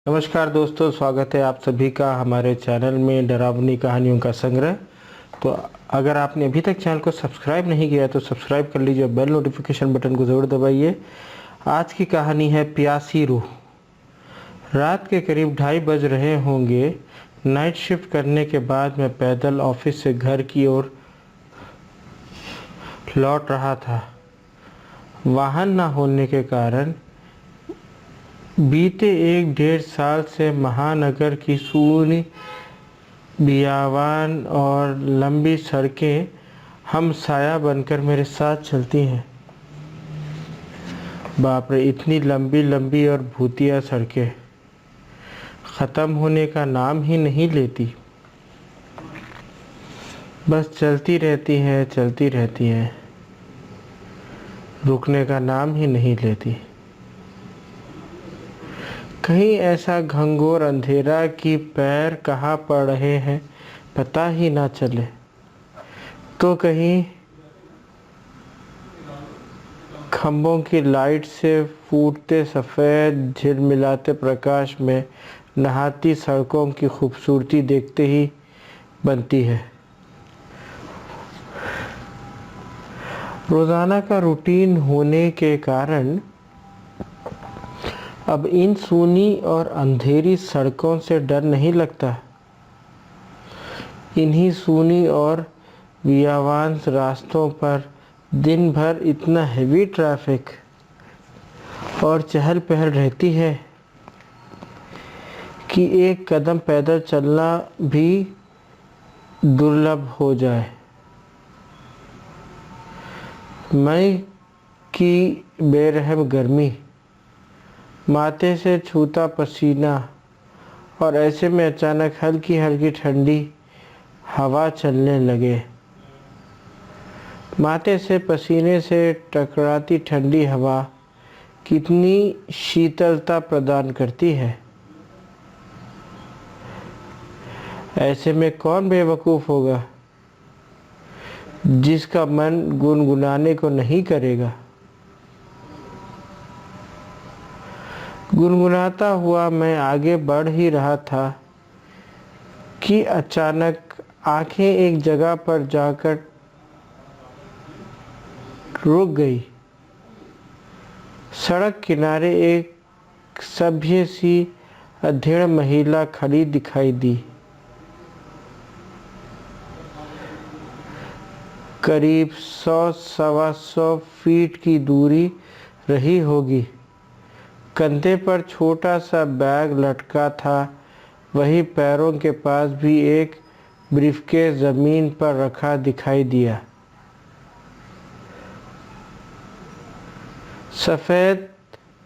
नमस्कार दोस्तों, स्वागत है आप सभी का हमारे चैनल में डरावनी कहानियों का संग्रह। तो अगर आपने अभी तक चैनल को सब्सक्राइब नहीं किया है तो सब्सक्राइब कर लीजिए, बेल नोटिफिकेशन बटन को ज़रूर दबाइए। आज की कहानी है प्यासी रूह। रात के करीब 2:30 बज रहे होंगे। नाइट शिफ्ट करने के बाद मैं पैदल ऑफिस से घर की ओर लौट रहा था। वाहन न होने के कारण बीते 1-1.5 साल से महानगर की सूनी बियावान और लंबी सड़कें हम साया बनकर मेरे साथ चलती हैं। बाप रे, इतनी लंबी लंबी और भूतिया सड़कें ख़त्म होने का नाम ही नहीं लेती। बस चलती रहती हैं, रुकने का नाम ही नहीं लेती। कहीं ऐसा घंघोर अंधेरा कि पैर कहाँ पड़ रहे हैं पता ही ना चले, तो कहीं खंभों की लाइट से फूटते सफ़ेद झिलमिलाते प्रकाश में नहाती सड़कों की खूबसूरती देखते ही बनती है। रोज़ाना का रूटीन होने के कारण अब इन सूनी और अंधेरी सड़कों से डर नहीं लगता। इन्हीं सूनी और बियावान रास्तों पर दिन भर इतना हेवी ट्रैफिक और चहल पहल रहती है कि एक कदम पैदल चलना भी दुर्लभ हो जाए। मई की बेरहम गर्मी, माथे से छूता पसीना, और ऐसे में अचानक हल्की हल्की ठंडी हवा चलने लगे। माथे से पसीने से टकराती ठंडी हवा कितनी शीतलता प्रदान करती है। ऐसे में कौन बेवकूफ़ होगा जिसका मन गुनगुनाने को नहीं करेगा। गुनगुनाता हुआ मैं आगे बढ़ ही रहा था कि अचानक आंखें एक जगह पर जाकर रुक गई। सड़क किनारे एक सभ्य सी अधेड़ महिला खड़ी दिखाई दी। करीब 100-125 फीट की दूरी रही होगी। कंधे पर छोटा सा बैग लटका था, वहीं पैरों के पास भी एक ब्रीफकेस ज़मीन पर रखा दिखाई दिया। सफ़ेद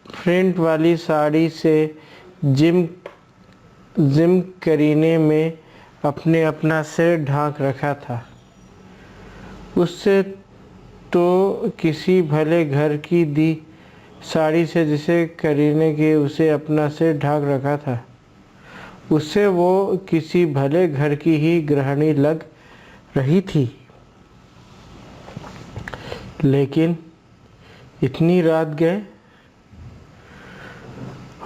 प्रिंट वाली साड़ी से जिम करीने में अपने अपना सिर ढांक रखा था। उससे तो किसी भले घर की दी साड़ी से जिसे करीने के उसे अपना सिर ढांक रखा था, उससे वो किसी भले घर की ही गृहिणी लग रही थी। लेकिन इतनी रात गए,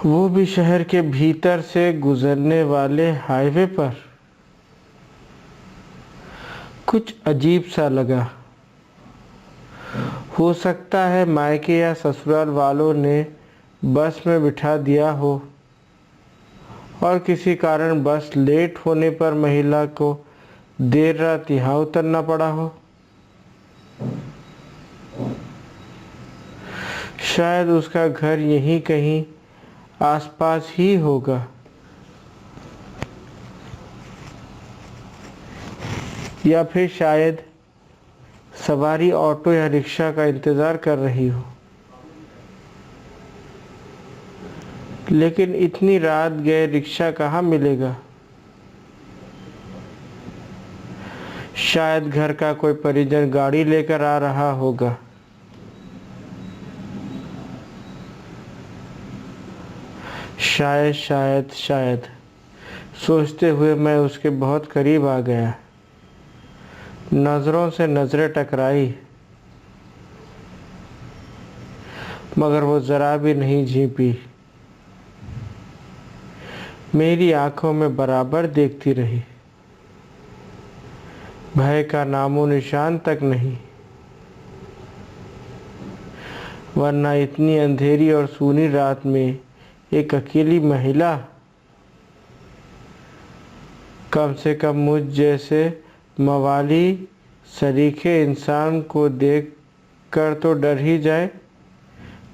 वो भी शहर के भीतर से गुजरने वाले हाईवे पर। कुछ अजीब सा लगा। हो सकता है मायके या ससुराल वालों ने बस में बिठा दिया हो और किसी कारण बस लेट होने पर महिला को देर रात यहाँ उतरना पड़ा हो। शायद उसका घर यहीं कहीं आसपास ही होगा, या फिर शायद सवारी ऑटो या रिक्शा का इंतज़ार कर रही हो। लेकिन इतनी रात गए रिक्शा कहाँ मिलेगा। शायद घर का कोई परिजन गाड़ी लेकर आ रहा होगा। शायद सोचते हुए मैं उसके बहुत करीब आ गया। नज़रों से नज़रें टकराई, मगर वो ज़रा भी नहीं झिपी। मेरी आंखों में बराबर देखती रही। भय का नामो निशान तक नहीं, वरना इतनी अंधेरी और सूनी रात में एक अकेली महिला, कम से कम मुझ जैसे मवाली सरीखे इंसान को देख कर तो डर ही जाए,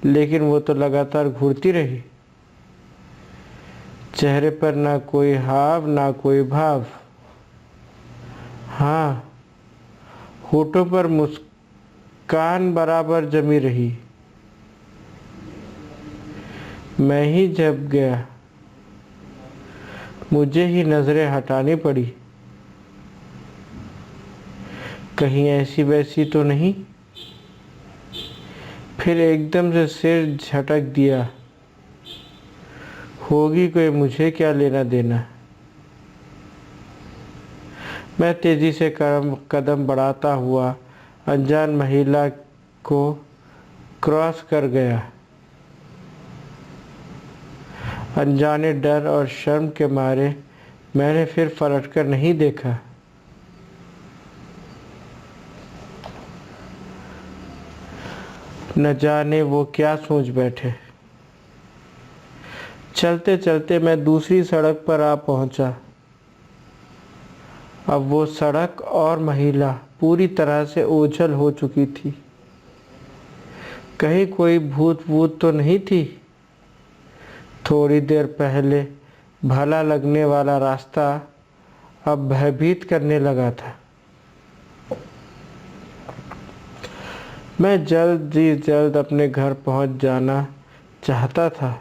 लेकिन वो तो लगातार घूरती रही। चेहरे पर ना कोई हाव ना कोई भाव। हाँ, होठों पर मुस्कान बराबर जमी रही। मैं ही जब गया, मुझे ही नजरें हटानी पड़ी। कहीं ऐसी वैसी तो नहीं। फिर एकदम से सिर झटक दिया। होगी कोई, मुझे क्या लेना देना। मैं तेजी से कदम बढ़ाता हुआ अनजान महिला को क्रॉस कर गया। अनजाने डर और शर्म के मारे मैंने फिर पलटकर नहीं देखा। न जाने वो क्या सोच बैठे। चलते चलते मैं दूसरी सड़क पर आ पहुंचा। अब वो सड़क और महिला पूरी तरह से ओझल हो चुकी थी। कहीं कोई भूत वूत तो नहीं थी। थोड़ी देर पहले भला लगने वाला रास्ता अब भयभीत करने लगा था। मैं जल्द ही जल्द अपने घर पहुंच जाना चाहता था।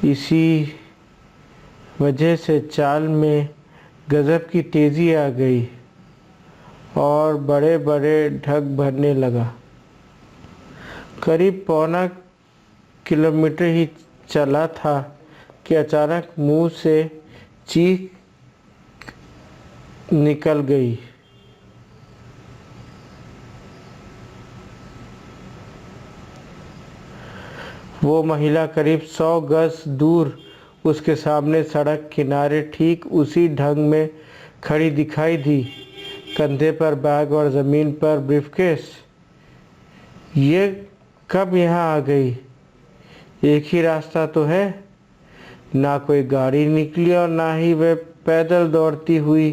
इसी वजह से चाल में गजब की तेज़ी आ गई और बड़े बड़े ढग भरने लगा। करीब पौना किलोमीटर ही चला था कि अचानक मुंह से चीख निकल गई। वो महिला करीब 100 गज दूर उसके सामने सड़क किनारे ठीक उसी ढंग में खड़ी दिखाई दी, कंधे पर बैग और ज़मीन पर ब्रीफकेस। ये कब यहाँ आ गई? एक ही रास्ता तो है। ना कोई गाड़ी निकली और ना ही वह पैदल दौड़ती हुई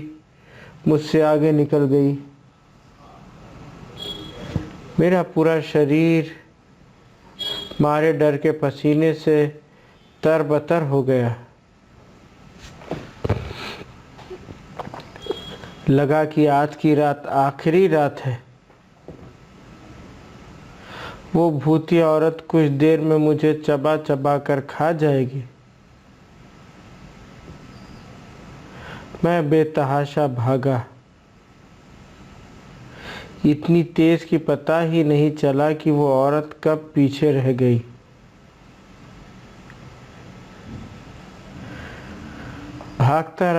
मुझसे आगे निकल गई। मेरा पूरा शरीर मारे डर के पसीने से तरबतर हो गया। लगा कि आज की रात आखिरी रात है। वो भूतिया औरत कुछ देर में मुझे चबा चबा कर खा जाएगी। मैं बेतहाशा भागा। इतनी तेज कि पता ही नहीं चला कि वो औरत कब पीछे रह गई। भागता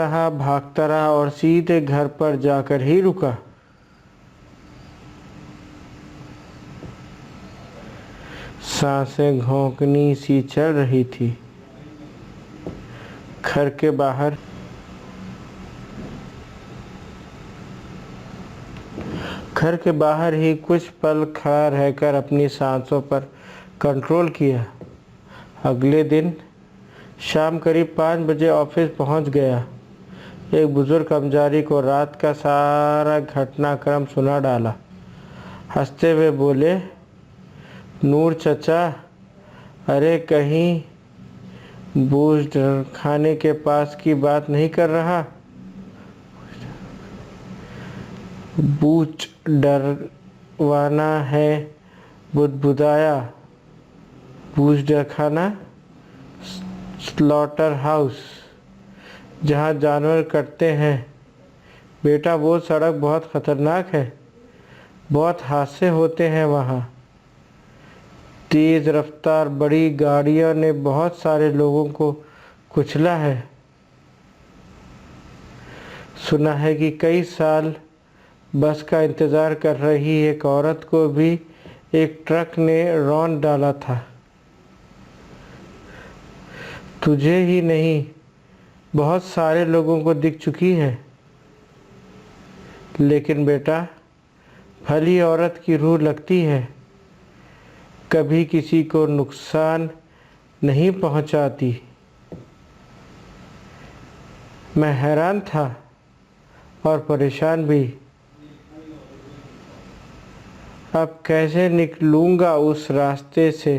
रहा और सीधे घर पर जाकर ही रुका। सांसें घोंकनी सी चल रही थी। घर के बाहर ही कुछ पल खड़ा रहकर अपनी सांसों पर कंट्रोल किया। अगले दिन शाम करीब 5 बजे ऑफिस पहुंच गया। एक बुजुर्ग कर्मचारी को रात का सारा घटनाक्रम सुना डाला। हंसते हुए बोले, नूर चचा, अरे कहीं बूझ खाने के पास की बात नहीं कर रहा? बूच डरवाना है, बुदबुदाया। बूच डर खाना, स्लॉटर हाउस, जहाँ जानवर कटते हैं। बेटा वो सड़क बहुत ख़तरनाक है, बहुत हादसे होते हैं वहाँ। तेज़ रफ्तार बड़ी गाड़ियों ने बहुत सारे लोगों को कुचला है। सुना है कि कई साल बस का इंतज़ार कर रही एक औरत को भी एक ट्रक ने रौंद डाला था। तुझे ही नहीं, बहुत सारे लोगों को दिख चुकी है। लेकिन बेटा, भली औरत की रूह लगती है, कभी किसी को नुकसान नहीं पहुंचाती। मैं हैरान था और परेशान भी। अब कैसे निकलूँगा उस रास्ते से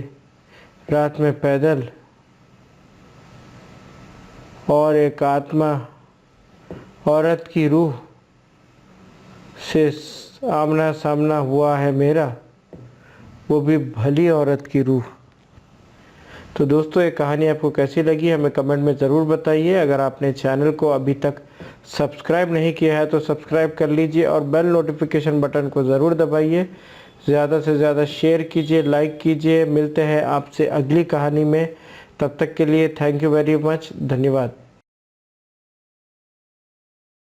रात में पैदल, और एक आत्मा औरत की रूह से आमना सामना हुआ है मेरा, वो भी भली औरत की रूह। तो दोस्तों, ये कहानी आपको कैसी लगी हमें कमेंट में ज़रूर बताइए। अगर आपने चैनल को अभी तक सब्सक्राइब नहीं किया है तो सब्सक्राइब कर लीजिए और बेल नोटिफिकेशन बटन को ज़रूर दबाइए। ज़्यादा से ज़्यादा शेयर कीजिए, लाइक कीजिए। मिलते हैं आपसे अगली कहानी में, तब तक के लिए थैंक यू वेरी मच, धन्यवाद।